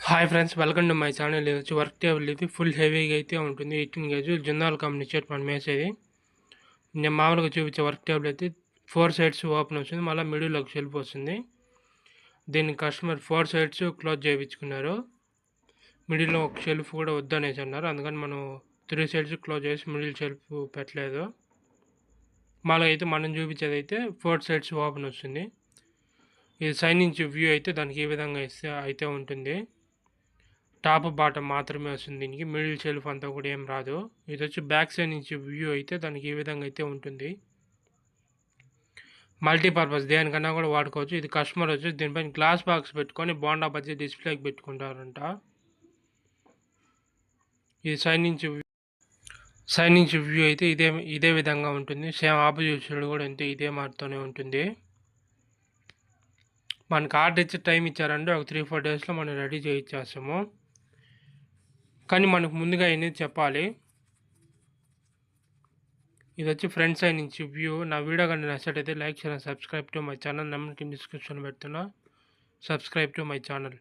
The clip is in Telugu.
Hi friends, welcome to my channel. ఇది వచ్చి వర్క్ టేబుల్. ఇది ఫుల్ హెవీగా అయితే ఉంటుంది. 18 గేజ్ జిందాల్ కంపెనీ షర్ట్ మనం వేసేది. నేను మామూలుగా చూపించే వర్క్ టేబుల్ అయితే 4 సైడ్స్ ఓపెన్ వస్తుంది, మళ్ళీ మిడిల్లో ఒక షెల్ఫ్ వస్తుంది. దీన్ని కస్టమర్ 4 సైడ్స్ క్లోజ్ చేయించుకున్నారు. మిడిల్లో ఒక షెల్ఫ్ కూడా వద్దనేసి అన్నారు, అందుకని మనం 3 సైడ్స్ క్లోజ్ చేసి మిడిల్ షెల్ఫ్ పెట్టలేదు. మామూలుగా అయితే మనం చూపించేది అయితే 4 సైడ్స్ ఓపెన్ వస్తుంది. ఇది సైడ్ నుంచి వ్యూ అయితే దానికి ఈ విధంగా అయితే ఉంటుంది. టాప్ బాటమ్ మాత్రమే వస్తుంది. దీనికి మిడిల్ షెల్ఫ్ అంతా కూడా ఏం రాదు. ఇది వచ్చి బ్యాక్ సైడ్ నుంచి వ్యూ అయితే దానికి ఈ విధంగా అయితే ఉంటుంది. మల్టీపర్పస్ దేనికన్నా కూడా వాడుకోవచ్చు. ఇది కస్టమర్ వచ్చి దీనిపైన గ్లాస్ బాక్స్ పెట్టుకొని బోండా బజ్జీ డిస్ప్లేకి పెట్టుకుంటారంట. ఇది సైడ్ నుంచి వ్యూ అయితే ఇదే విధంగా ఉంటుంది. సేమ్ ఆపోజిట్ సైడ్ కూడా అంతే, ఇదే మారుతూనే ఉంటుంది. మనకు ఆర్డర్ ఇచ్చి టైం ఇచ్చారంటే ఒక 3-4 డేస్లో మనం రెడీ చేయించేస్తాము. కానీ మనకు ముందుగా అనేది చెప్పాలి. ఇది వచ్చి ఫ్రంట్ సైడ్ నుంచి వ్యూ. నా వీడియో కానీ నచ్చినట్టయితే లైక్ చేయండి, subscribe to my channel. Number కింద డిస్క్రిప్షన్ పెడుతున్నా. Subscribe to my channel.